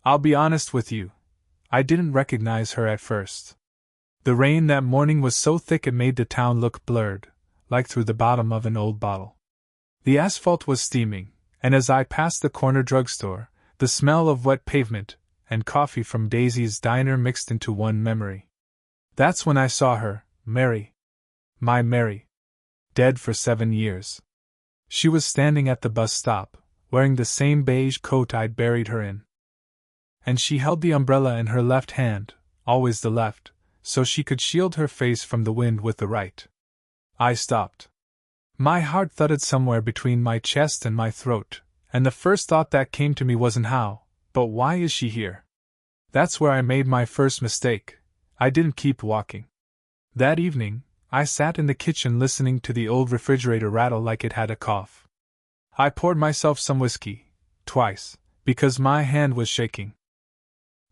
I'll be honest with you. I didn't recognize her at first. The rain that morning was so thick it made the town look blurred, like through the bottom of an old bottle. The asphalt was steaming, and as I passed the corner drugstore, the smell of wet pavement and coffee from Daisy's diner mixed into one memory. That's when I saw her, Mary. My Mary. Dead for 7 years. She was standing at the bus stop, wearing the same beige coat I'd buried her in. And she held the umbrella in her left hand, always the left, so she could shield her face from the wind with the right. I stopped. My heart thudded somewhere between my chest and my throat, and the first thought that came to me wasn't how, but why is she here? That's where I made my first mistake. I didn't keep walking. That evening, I sat in the kitchen listening to the old refrigerator rattle like it had a cough. I poured myself some whiskey, twice, because my hand was shaking.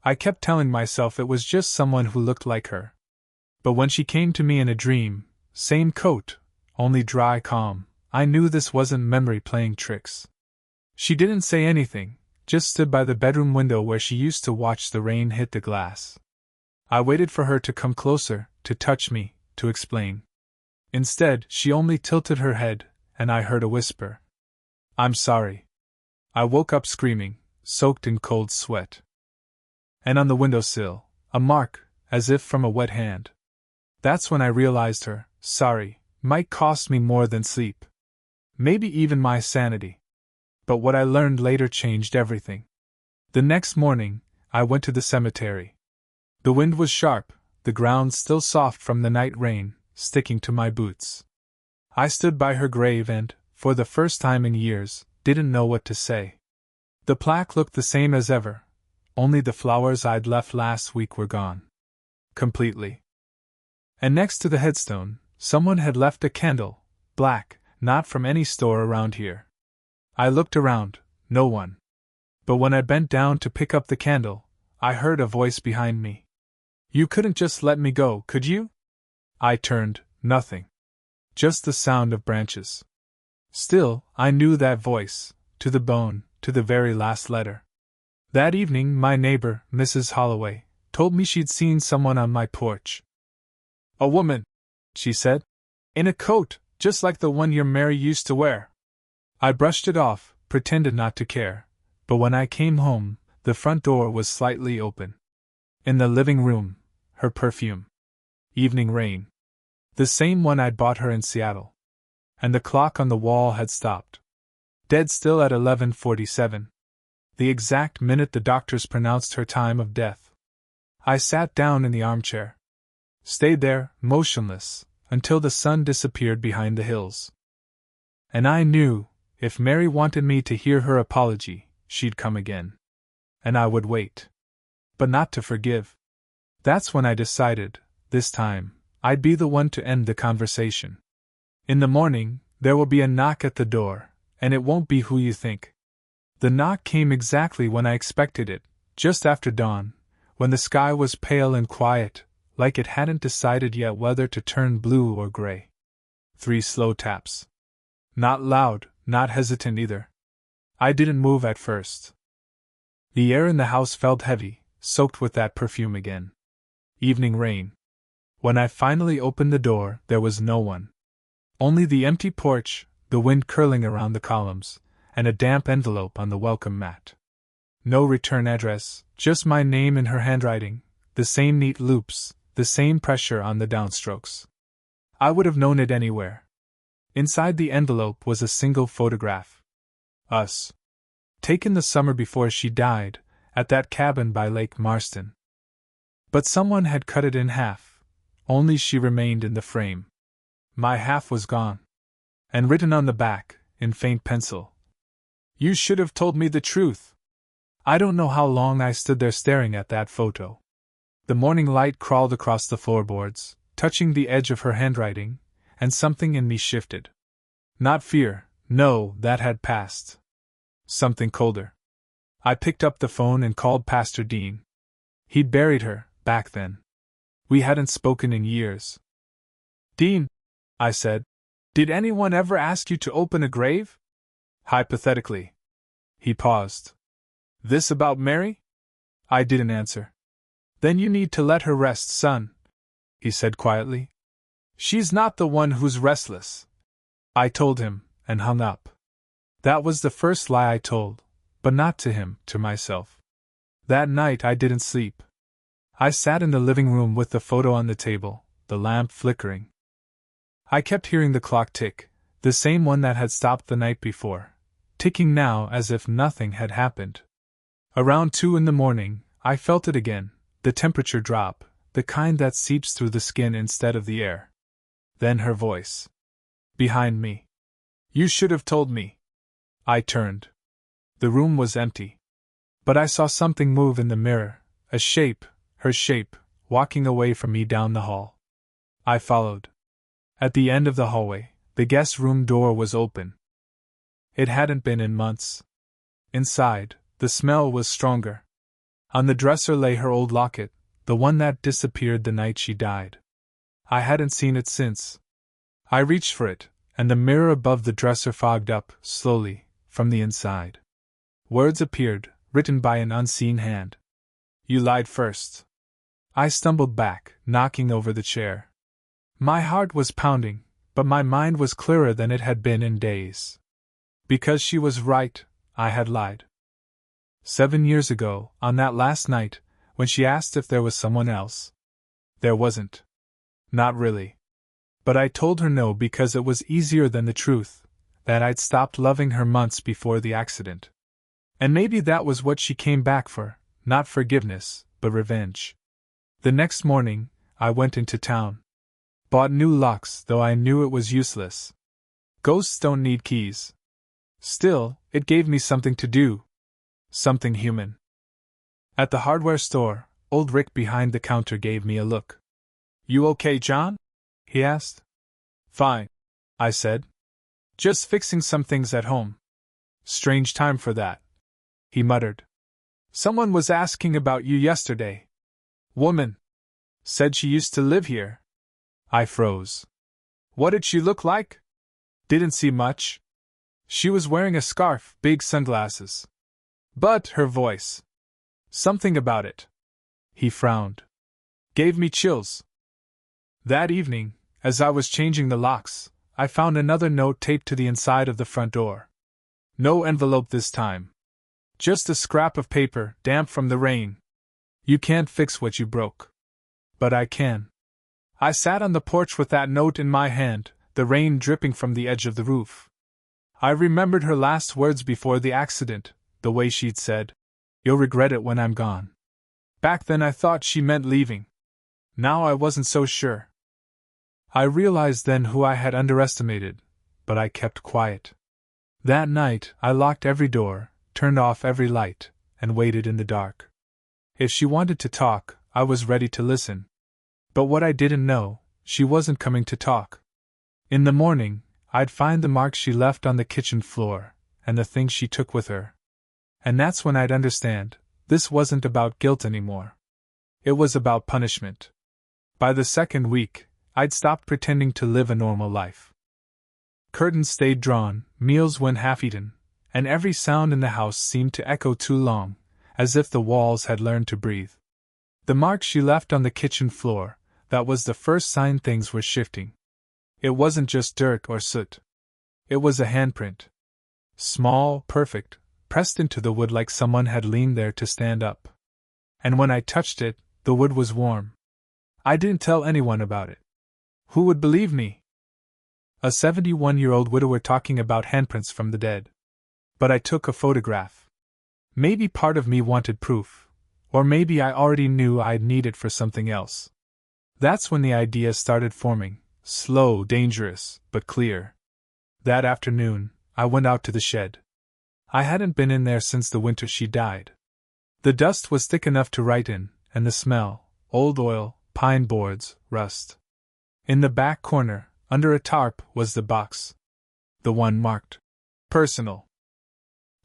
I kept telling myself it was just someone who looked like her. But when she came to me in a dream, same coat, only dry calm, I knew this wasn't memory playing tricks. She didn't say anything, just stood by the bedroom window where she used to watch the rain hit the glass. I waited for her to come closer, to touch me, to explain. Instead, she only tilted her head, and I heard a whisper. I'm sorry. I woke up screaming, soaked in cold sweat. And on the windowsill, a mark, as if from a wet hand. That's when I realized her sorry might cost me more than sleep. Maybe even my sanity. But what I learned later changed everything. The next morning, I went to the cemetery. The wind was sharp, the ground still soft from the night rain, sticking to my boots. I stood by her grave and, for the first time in years, didn't know what to say. The plaque looked the same as ever, only the flowers I'd left last week were gone. Completely. And next to the headstone, someone had left a candle, black, not from any store around here. I looked around, no one. But when I bent down to pick up the candle, I heard a voice behind me. You couldn't just let me go, could you? I turned, nothing. Just the sound of branches. Still, I knew that voice, to the bone, to the very last letter. That evening, my neighbor, Mrs. Holloway, told me she'd seen someone on my porch. A woman, she said. In a coat, just like the one your Mary used to wear. I brushed it off, pretended not to care, but when I came home, the front door was slightly open. In the living room, her perfume. Evening rain. The same one I'd bought her in Seattle. And the clock on the wall had stopped. Dead still at 11:47. The exact minute the doctors pronounced her time of death. I sat down in the armchair. Stayed there, motionless, until the sun disappeared behind the hills. And I knew, if Mary wanted me to hear her apology, she'd come again. And I would wait. But not to forgive. That's when I decided, this time, I'd be the one to end the conversation. In the morning, there will be a knock at the door, and it won't be who you think. The knock came exactly when I expected it, just after dawn, when the sky was pale and quiet, like it hadn't decided yet whether to turn blue or gray. 3 slow taps. Not loud, not hesitant either. I didn't move at first. The air in the house felt heavy, soaked with that perfume again. Evening rain. When I finally opened the door, there was no one. Only the empty porch, the wind curling around the columns, and a damp envelope on the welcome mat. No return address, just my name in her handwriting, the same neat loops, the same pressure on the downstrokes. I would have known it anywhere. Inside the envelope was a single photograph. Us. Taken the summer before she died, at that cabin by Lake Marston. But someone had cut it in half. Only she remained in the frame. My half was gone. And written on the back, in faint pencil. You should have told me the truth. I don't know how long I stood there staring at that photo. The morning light crawled across the floorboards, touching the edge of her handwriting, and something in me shifted. Not fear, no, that had passed. Something colder. I picked up the phone and called Pastor Dean. He'd buried her, back then. We hadn't spoken in years. Dean, I said, did anyone ever ask you to open a grave? Hypothetically. He paused. This about Mary? I didn't answer. Then you need to let her rest, son, he said quietly. She's not the one who's restless. I told him, and hung up. That was the first lie I told, but not to him, to myself. That night I didn't sleep. I sat in the living room with the photo on the table, the lamp flickering. I kept hearing the clock tick, the same one that had stopped the night before, ticking now as if nothing had happened. Around 2 in the morning, I felt it again, the temperature drop, the kind that seeps through the skin instead of the air. Then her voice. Behind me. You should have told me. I turned. The room was empty. But I saw something move in the mirror, a shape, her shape, walking away from me down the hall. I followed. At the end of the hallway, the guest room door was open. It hadn't been in months. Inside, the smell was stronger. On the dresser lay her old locket, the one that disappeared the night she died. I hadn't seen it since. I reached for it, and the mirror above the dresser fogged up, slowly, from the inside. Words appeared, written by an unseen hand. You lied first. I stumbled back, knocking over the chair. My heart was pounding, but my mind was clearer than it had been in days. Because she was right, I had lied. 7 years ago, on that last night, when she asked if there was someone else. There wasn't. Not really. But I told her no because it was easier than the truth, that I'd stopped loving her months before the accident. And maybe that was what she came back for, not forgiveness, but revenge. The next morning, I went into town. Bought new locks, though I knew it was useless. Ghosts don't need keys. Still, it gave me something to do. Something human. At the hardware store, old Rick behind the counter gave me a look. You okay, John? He asked. Fine, I said. Just fixing some things at home. Strange time for that, he muttered. Someone was asking about you yesterday. Woman. Said she used to live here. I froze. What did she look like? Didn't see much. She was wearing a scarf, big sunglasses. But her voice. Something about it. He frowned. Gave me chills. That evening, as I was changing the locks, I found another note taped to the inside of the front door. No envelope this time. Just a scrap of paper, damp from the rain. You can't fix what you broke. But I can. I sat on the porch with that note in my hand, the rain dripping from the edge of the roof. I remembered her last words before the accident, the way she'd said, "You'll regret it when I'm gone." Back then I thought she meant leaving. Now I wasn't so sure. I realized then who I had underestimated, but I kept quiet. That night I locked every door, turned off every light, and waited in the dark. If she wanted to talk, I was ready to listen. But what I didn't know, she wasn't coming to talk. In the morning, I'd find the marks she left on the kitchen floor, and the things she took with her. And that's when I'd understand, this wasn't about guilt anymore. It was about punishment. By the second week, I'd stopped pretending to live a normal life. Curtains stayed drawn, meals went half-eaten, and every sound in the house seemed to echo too long, as if the walls had learned to breathe. The marks she left on the kitchen floor, that was the first sign things were shifting. It wasn't just dirt or soot. It was a handprint. Small, perfect, pressed into the wood like someone had leaned there to stand up. And when I touched it, the wood was warm. I didn't tell anyone about it. Who would believe me? A 71-year-old widower talking about handprints from the dead. But I took a photograph. Maybe part of me wanted proof, or maybe I already knew I'd need it for something else. That's when the idea started forming, slow, dangerous, but clear. That afternoon, I went out to the shed. I hadn't been in there since the winter she died. The dust was thick enough to write in, and the smell, old oil, pine boards, rust. In the back corner, under a tarp, was the box. The one marked personal.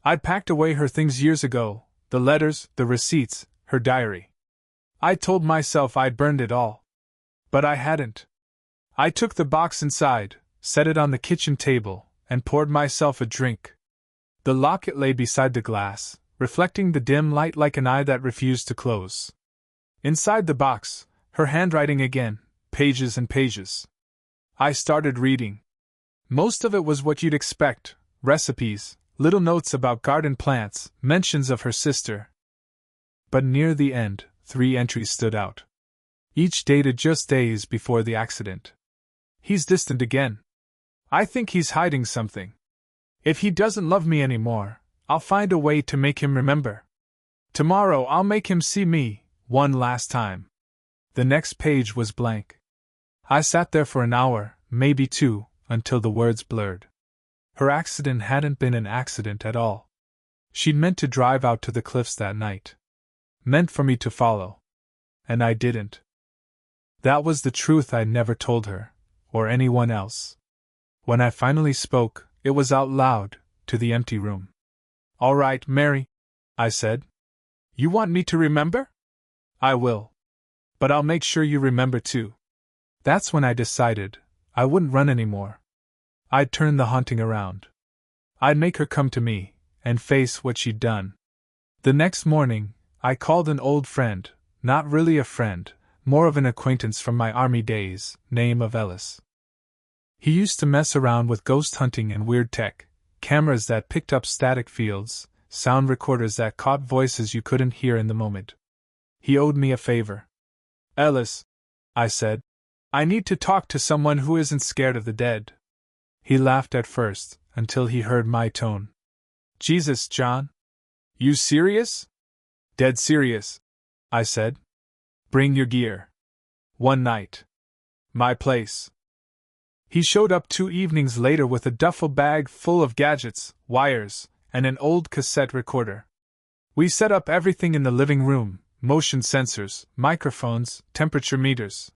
I'd packed away her things years ago, the letters, the receipts, her diary. I told myself I'd burned it all. But I hadn't. I took the box inside, set it on the kitchen table, and poured myself a drink. The locket lay beside the glass, reflecting the dim light like an eye that refused to close. Inside the box, her handwriting again, pages and pages. I started reading. Most of it was what you'd expect: recipes, little notes about garden plants, mentions of her sister. But near the end, 3 entries stood out. Each dated just days before the accident. He's distant again. I think he's hiding something. If he doesn't love me anymore, I'll find a way to make him remember. Tomorrow I'll make him see me, one last time. The next page was blank. I sat there for an hour, maybe 2, until the words blurred. Her accident hadn't been an accident at all. She'd meant to drive out to the cliffs that night. Meant for me to follow. And I didn't. That was the truth I'd never told her, or anyone else. When I finally spoke, it was out loud, to the empty room. "All right, Mary," I said. "You want me to remember?" "I will. But I'll make sure you remember too." That's when I decided I wouldn't run anymore. I'd turn the haunting around. I'd make her come to me, and face what she'd done. The next morning, I called an old friend, not really a friend, more of an acquaintance from my army days, name of Ellis. He used to mess around with ghost hunting and weird tech, cameras that picked up static fields, sound recorders that caught voices you couldn't hear in the moment. He owed me a favor. "Ellis," I said, "I need to talk to someone who isn't scared of the dead." He laughed at first, until he heard my tone. "Jesus, John. You serious?" "Dead serious," I said. "Bring your gear. One night. My place." He showed up 2 evenings later with a duffel bag full of gadgets, wires, and an old cassette recorder. We set up everything in the living room: motion sensors, microphones, temperature meters.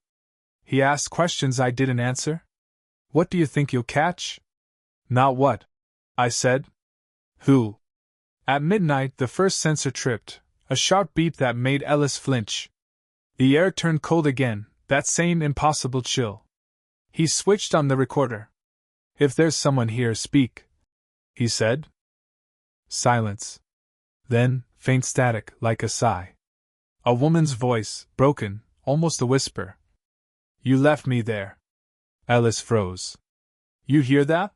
He asked questions I didn't answer. "What do you think you'll catch?" "Not what?" I said. "Who?" At midnight, the first sensor tripped, a sharp beep that made Ellis flinch. The air turned cold again, that same impossible chill. He switched on the recorder. "If there's someone here, speak," he said. Silence. Then, faint static, like a sigh. A woman's voice, broken, almost a whisper. "You left me there." Ellis froze. "You hear that?"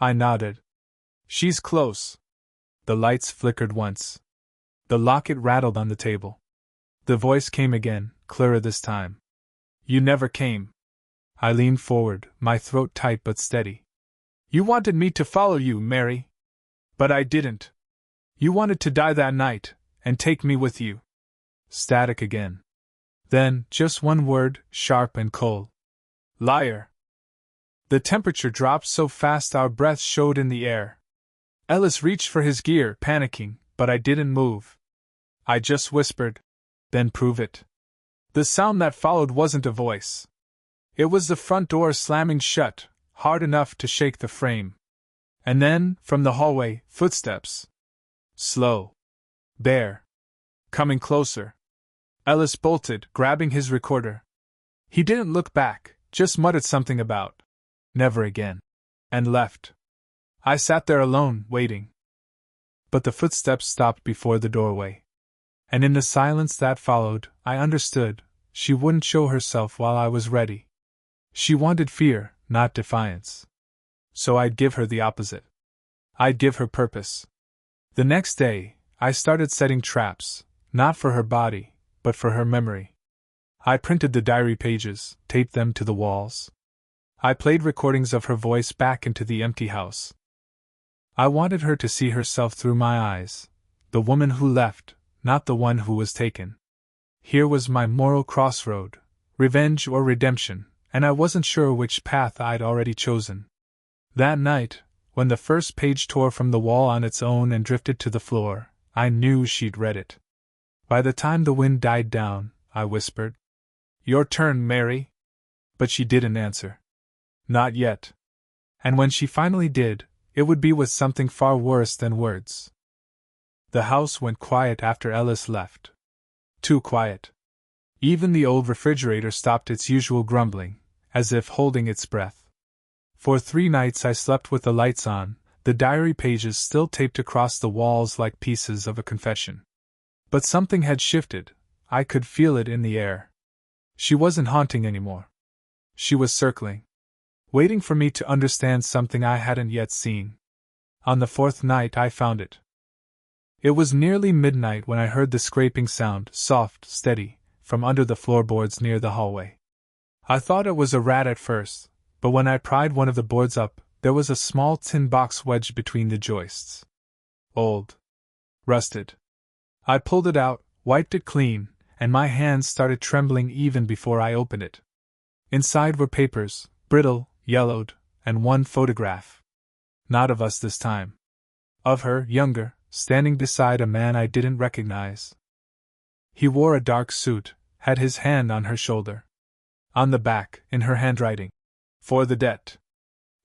I nodded. "She's close." The lights flickered once. The locket rattled on the table. The voice came again, clearer this time. "You never came." I leaned forward, my throat tight but steady. "You wanted me to follow you, Mary. But I didn't. You wanted to die that night, and take me with you." Static again. Then, just one word, sharp and cold. "Liar." The temperature dropped so fast our breaths showed in the air. Ellis reached for his gear, panicking, but I didn't move. I just whispered, "Then prove it." The sound that followed wasn't a voice. It was the front door slamming shut, hard enough to shake the frame. And then, from the hallway, footsteps. Slow. Bare. Coming closer. Ellis bolted, grabbing his recorder. He didn't look back, just muttered something about "never again," and left. I sat there alone, waiting. But the footsteps stopped before the doorway. And in the silence that followed, I understood, she wouldn't show herself while I was ready. She wanted fear, not defiance. So I'd give her the opposite. I'd give her purpose. The next day, I started setting traps, not for her body, but for her memory. I printed the diary pages, taped them to the walls. I played recordings of her voice back into the empty house. I wanted her to see herself through my eyes, the woman who left, not the one who was taken. Here was my moral crossroad, revenge or redemption, and I wasn't sure which path I'd already chosen. That night, when the first page tore from the wall on its own and drifted to the floor, I knew she'd read it. By the time the wind died down, I whispered, "Your turn, Mary." But she didn't answer. Not yet. And when she finally did, it would be with something far worse than words. The house went quiet after Ellis left. Too quiet. Even the old refrigerator stopped its usual grumbling, as if holding its breath. For 3 nights I slept with the lights on, the diary pages still taped across the walls like pieces of a confession. But something had shifted. I could feel it in the air. She wasn't haunting anymore. She was circling, waiting for me to understand something I hadn't yet seen. On the fourth night I found it. It was nearly midnight when I heard the scraping sound, soft, steady, from under the floorboards near the hallway. I thought it was a rat at first, but when I pried one of the boards up, there was a small tin box wedged between the joists. Old. Rusted. I pulled it out, wiped it clean, and my hands started trembling even before I opened it. Inside were papers, brittle, yellowed, and one photograph. Not of us this time. Of her, younger, standing beside a man I didn't recognize. He wore a dark suit, had his hand on her shoulder. On the back, in her handwriting, "For the debt."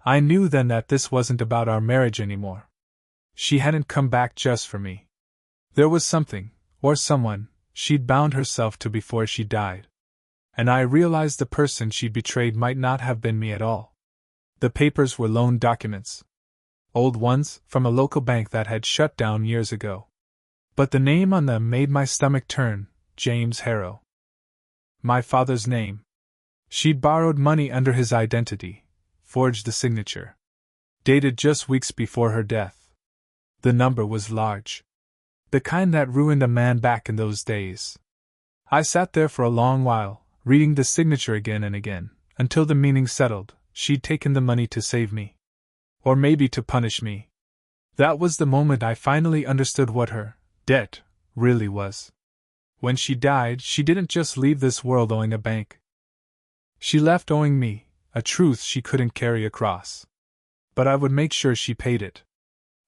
I knew then that this wasn't about our marriage anymore. She hadn't come back just for me. There was something, or someone, she'd bound herself to before she died. And I realized the person she'd betrayed might not have been me at all. The papers were loan documents. Old ones, from a local bank that had shut down years ago. But the name on them made my stomach turn, James Harrow. My father's name. She'd borrowed money under his identity, forged the signature. Dated just weeks before her death. The number was large. The kind that ruined a man back in those days. I sat there for a long while, reading the signature again and again, until the meaning settled. She'd taken the money to save me. Or maybe to punish me. That was the moment I finally understood what her debt really was. When she died, she didn't just leave this world owing a bank. She left owing me, a truth she couldn't carry across. But I would make sure she paid it.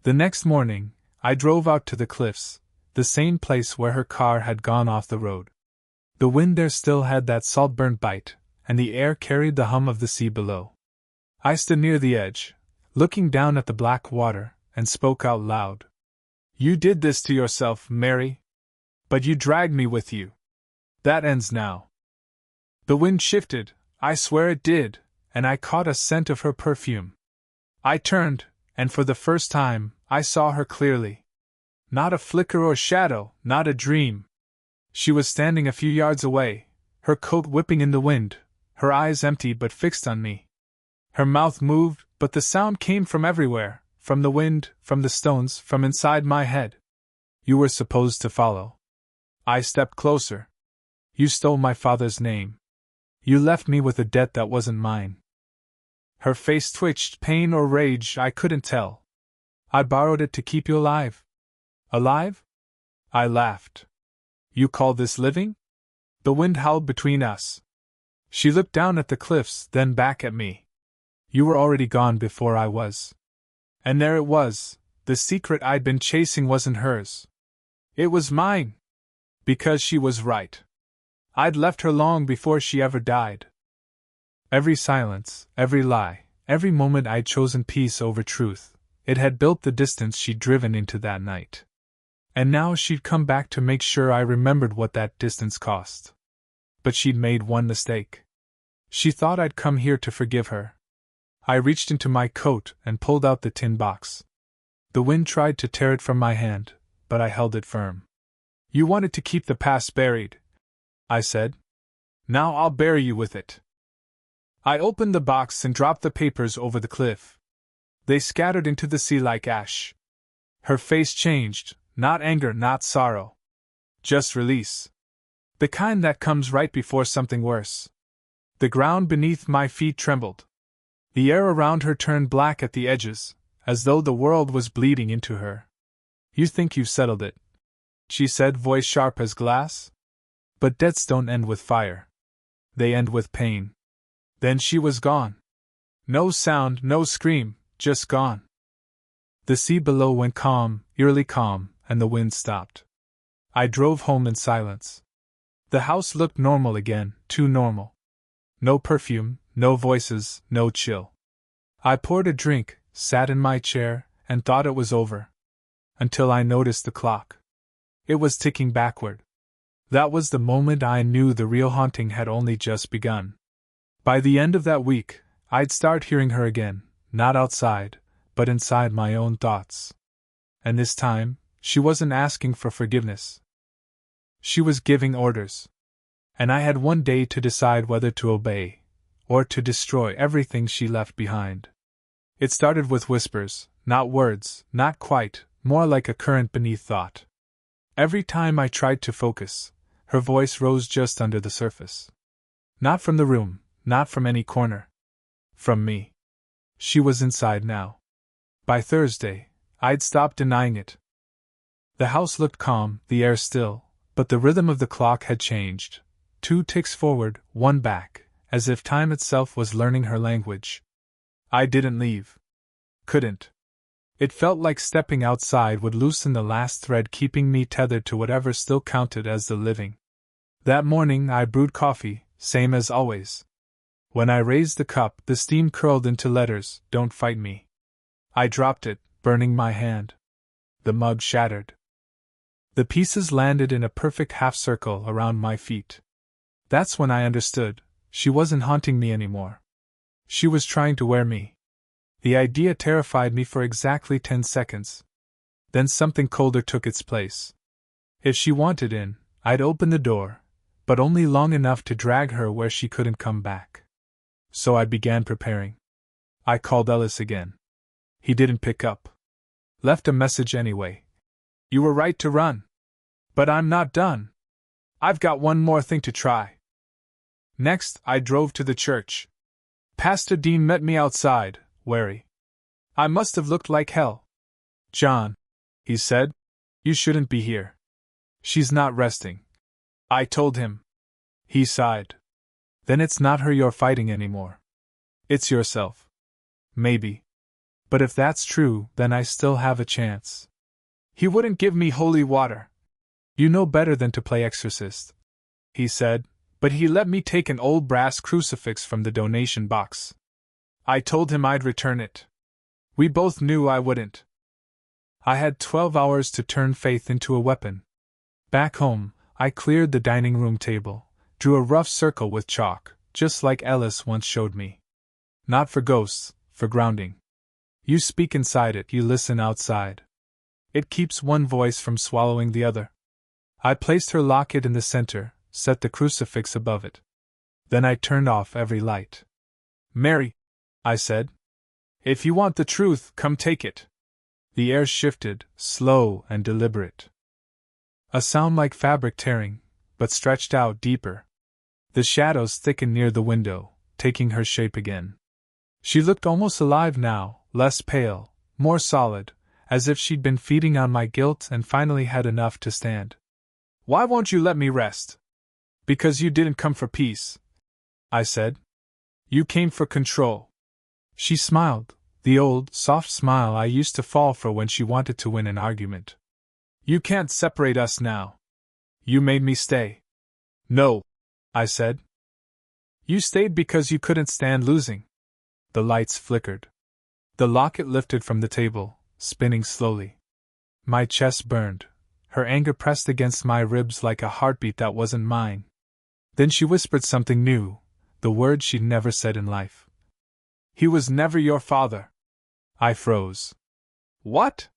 The next morning, I drove out to the cliffs, the same place where her car had gone off the road. The wind there still had that salt-burnt bite, and the air carried the hum of the sea below. I stood near the edge, looking down at the black water, and spoke out loud. "You did this to yourself, Mary. But you dragged me with you. That ends now." The wind shifted, I swear it did, and I caught a scent of her perfume. I turned, and for the first time, I saw her clearly. Not a flicker or shadow, not a dream. She was standing a few yards away, her coat whipping in the wind, her eyes empty but fixed on me. Her mouth moved, but the sound came from everywhere, from the wind, from the stones, from inside my head. "You were supposed to follow." I stepped closer. "You stole my father's name. You left me with a debt that wasn't mine." Her face twitched, pain or rage, I couldn't tell. "I borrowed it to keep you alive." "Alive?" I laughed. "You call this living?" The wind howled between us. She looked down at the cliffs, then back at me. "You were already gone before I was." And there it was, the secret I'd been chasing wasn't hers. It was mine. Because she was right. I'd left her long before she ever died. Every silence, every lie, every moment I'd chosen peace over truth, it had built the distance she'd driven into that night. And now she'd come back to make sure I remembered what that distance cost. But she'd made one mistake. She thought I'd come here to forgive her. I reached into my coat and pulled out the tin box. The wind tried to tear it from my hand, but I held it firm. "You wanted to keep the past buried," I said. "Now I'll bury you with it." I opened the box and dropped the papers over the cliff. They scattered into the sea like ash. Her face changed, not anger, not sorrow. Just release. The kind that comes right before something worse. The ground beneath my feet trembled. The air around her turned black at the edges, as though the world was bleeding into her. "You think you've settled it," she said, voice sharp as glass. "But debts don't end with fire. They end with pain." Then she was gone. No sound, no scream, just gone. The sea below went calm, eerily calm, and the wind stopped. I drove home in silence. The house looked normal again, too normal. No perfume, no voices, no chill. I poured a drink, sat in my chair, and thought it was over. Until I noticed the clock. It was ticking backward. That was the moment I knew the real haunting had only just begun. By the end of that week, I'd start hearing her again, not outside, but inside my own thoughts. And this time, she wasn't asking for forgiveness. She was giving orders. And I had one day to decide whether to obey, or to destroy everything she left behind. It started with whispers, not words, not quite, more like a current beneath thought. Every time I tried to focus, her voice rose just under the surface. Not from the room, not from any corner. From me. She was inside now. By Thursday, I'd stopped denying it. The house looked calm, the air still, but the rhythm of the clock had changed. 2 ticks forward, 1 back, as if time itself was learning her language. I didn't leave. Couldn't. It felt like stepping outside would loosen the last thread keeping me tethered to whatever still counted as the living. That morning I brewed coffee, same as always. When I raised the cup, the steam curled into letters, "Don't fight me." I dropped it, burning my hand. The mug shattered. The pieces landed in a perfect half-circle around my feet. That's when I understood, she wasn't haunting me anymore. She was trying to wear me. The idea terrified me for exactly 10 seconds. Then something colder took its place. If she wanted in, I'd open the door, but only long enough to drag her where she couldn't come back. So I began preparing. I called Ellis again. He didn't pick up. Left a message anyway. "You were right to run. But I'm not done. I've got one more thing to try." Next, I drove to the church. Pastor Dean met me outside, wary. I must have looked like hell. "John," he said, "you shouldn't be here. She's not resting." I told him. He sighed. "Then it's not her you're fighting anymore. It's yourself." "Maybe. But if that's true, then I still have a chance." He wouldn't give me holy water. "You know better than to play exorcist," he said, but he let me take an old brass crucifix from the donation box. I told him I'd return it. We both knew I wouldn't. I had 12 hours to turn faith into a weapon. Back home, I cleared the dining room table, drew a rough circle with chalk, just like Ellis once showed me. Not for ghosts, for grounding. You speak inside it, you listen outside. It keeps one voice from swallowing the other. I placed her locket in the center, set the crucifix above it. Then I turned off every light. "Mary," I said, "if you want the truth, come take it." The air shifted, slow and deliberate. A sound like fabric tearing, but stretched out deeper. The shadows thickened near the window, taking her shape again. She looked almost alive now, less pale, more solid, as if she'd been feeding on my guilt and finally had enough to stand. "Why won't you let me rest?" "Because you didn't come for peace," I said. "You came for control." She smiled, the old, soft smile I used to fall for when she wanted to win an argument. "You can't separate us now. You made me stay." "No," I said. "You stayed because you couldn't stand losing." The lights flickered. The locket lifted from the table, spinning slowly. My chest burned. Her anger pressed against my ribs like a heartbeat that wasn't mine. Then she whispered something new, the word she'd never said in life. "He was never your father." I froze. "What?"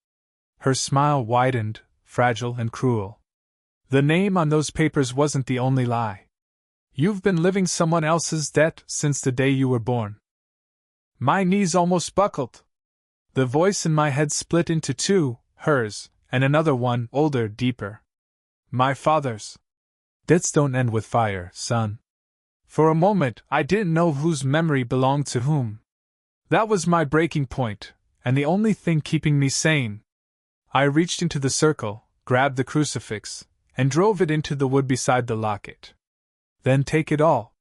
Her smile widened, fragile and cruel. "The name on those papers wasn't the only lie. You've been living someone else's debt since the day you were born." My knees almost buckled. The voice in my head split into two, hers, and another one, older, deeper. "My father's. Debts don't end with fire, son." For a moment, I didn't know whose memory belonged to whom. That was my breaking point, and the only thing keeping me sane. I reached into the circle, grabbed the crucifix, and drove it into the wood beside the locket. "Then take it all,"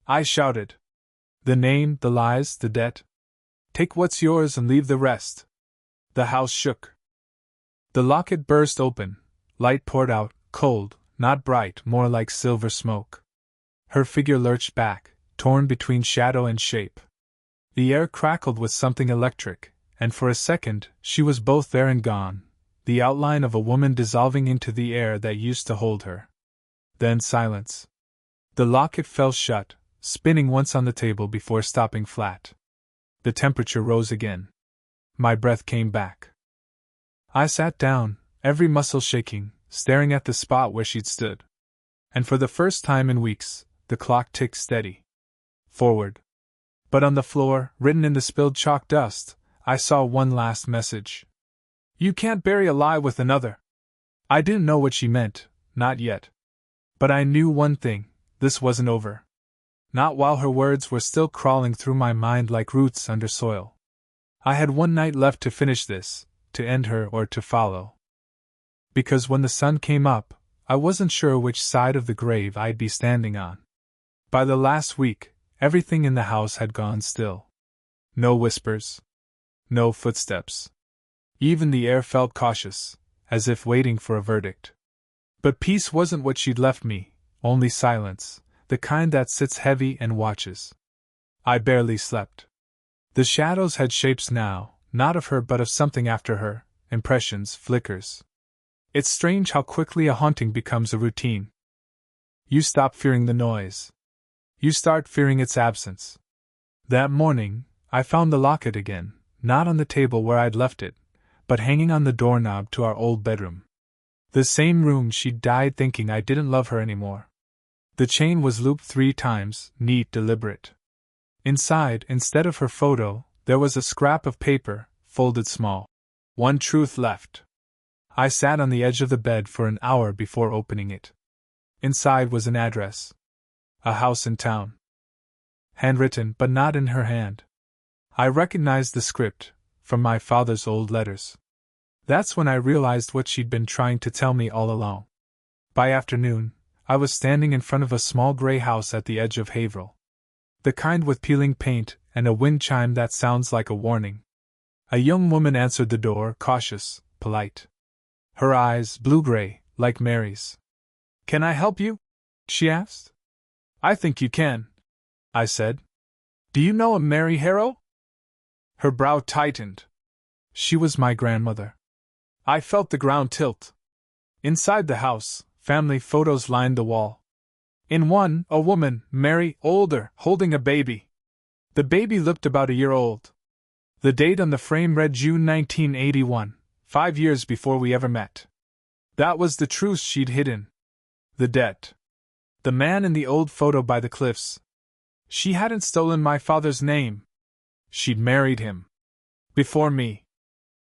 I shouted. "The name, the lies, the debt. Take what's yours and leave the rest." The house shook. The locket burst open, light poured out, cold, not bright, more like silver smoke. Her figure lurched back, torn between shadow and shape. The air crackled with something electric, and for a second, she was both there and gone, the outline of a woman dissolving into the air that used to hold her. Then silence. The locket fell shut, spinning once on the table before stopping flat. The temperature rose again. My breath came back. I sat down, every muscle shaking, staring at the spot where she'd stood. And for the first time in weeks, the clock ticked steady forward. But on the floor, written in the spilled chalk dust, I saw one last message. You can't bury a lie with another. I didn't know what she meant, not yet. But I knew one thing, this wasn't over. Not while her words were still crawling through my mind like roots under soil. I had one night left to finish this, to end her or to follow. Because when the sun came up, I wasn't sure which side of the grave I'd be standing on. By the last week, everything in the house had gone still. No whispers. No footsteps. Even the air felt cautious, as if waiting for a verdict. But peace wasn't what she'd left me, only silence, the kind that sits heavy and watches. I barely slept. The shadows had shapes now, not of her but of something after her, impressions, flickers. It's strange how quickly a haunting becomes a routine. You stop fearing the noise. You start fearing its absence. That morning, I found the locket again, not on the table where I'd left it, but hanging on the doorknob to our old bedroom. The same room she'd died thinking I didn't love her anymore. The chain was looped 3 times, neat, deliberate. Inside, instead of her photo, there was a scrap of paper, folded small. One truth left. I sat on the edge of the bed for an hour before opening it. Inside was an address. A house in town. Handwritten, but not in her hand. I recognized the script, from my father's old letters. That's when I realized what she'd been trying to tell me all along. By afternoon, I was standing in front of a small gray house at the edge of Haverhill. The kind with peeling paint and a wind chime that sounds like a warning. A young woman answered the door, cautious, polite. Her eyes, blue-gray, like Mary's. Can I help you? She asked. I think you can, I said. Do you know a Mary Harrow? Her brow tightened. She was my grandmother. I felt the ground tilt. Inside the house, family photos lined the wall. In one, a woman, Mary, older, holding a baby. The baby looked about a year old. The date on the frame read June 1981, 5 years before we ever met. That was the truth she'd hidden. The debt. The man in the old photo by the cliffs. She hadn't stolen my father's name. She'd married him. Before me.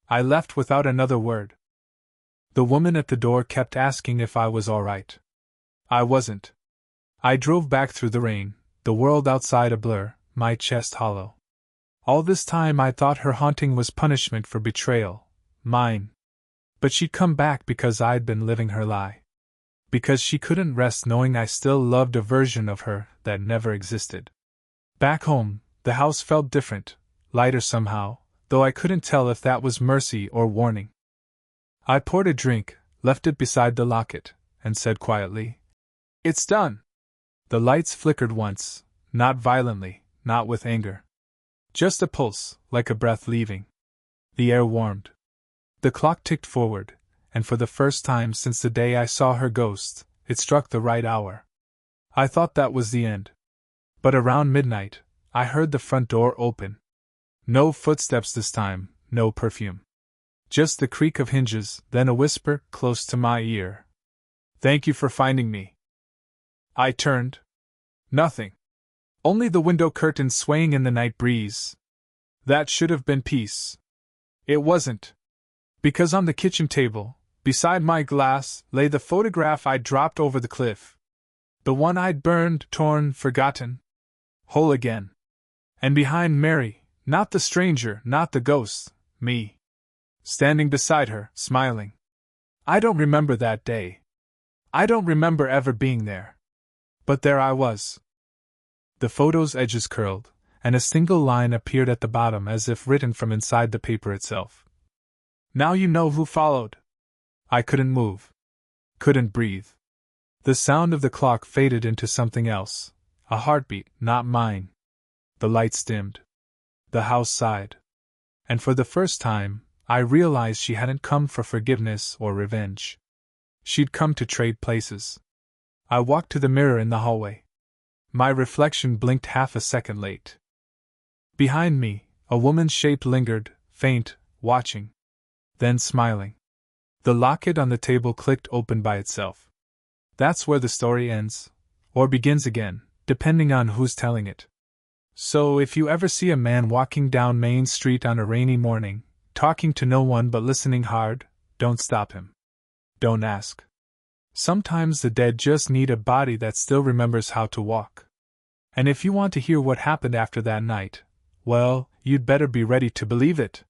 I left without another word. The woman at the door kept asking if I was all right. I wasn't. I drove back through the rain, the world outside a blur, my chest hollow. All this time I thought her haunting was punishment for betrayal, mine. But she'd come back because I'd been living her lie. Because she couldn't rest knowing I still loved a version of her that never existed. Back home, the house felt different, lighter somehow, though I couldn't tell if that was mercy or warning. I poured a drink, left it beside the locket, and said quietly, It's done. The lights flickered once, not violently, not with anger. Just a pulse, like a breath leaving. The air warmed. The clock ticked forward, and for the first time since the day I saw her ghost, it struck the right hour. I thought that was the end. But around midnight, I heard the front door open. No footsteps this time, no perfume. Just the creak of hinges, then a whisper close to my ear. Thank you for finding me. I turned. Nothing. Only the window curtains swaying in the night breeze. That should have been peace. It wasn't. Because on the kitchen table, beside my glass, lay the photograph I'd dropped over the cliff. The one I'd burned, torn, forgotten. Whole again. And behind Mary, not the stranger, not the ghost, me. Standing beside her, smiling. I don't remember that day. I don't remember ever being there. But there I was. The photo's edges curled, and a single line appeared at the bottom as if written from inside the paper itself. Now you know who followed. I couldn't move. Couldn't breathe. The sound of the clock faded into something else, a heartbeat, not mine. The lights dimmed. The house sighed. And for the first time, I realized she hadn't come for forgiveness or revenge. She'd come to trade places. I walked to the mirror in the hallway. My reflection blinked half a second late. Behind me, a woman's shape lingered, faint, watching, then smiling. The locket on the table clicked open by itself. That's where the story ends, or begins again, depending on who's telling it. So if you ever see a man walking down Main Street on a rainy morning, talking to no one but listening hard, don't stop him. Don't ask. Sometimes the dead just need a body that still remembers how to walk. And if you want to hear what happened after that night, well, you'd better be ready to believe it.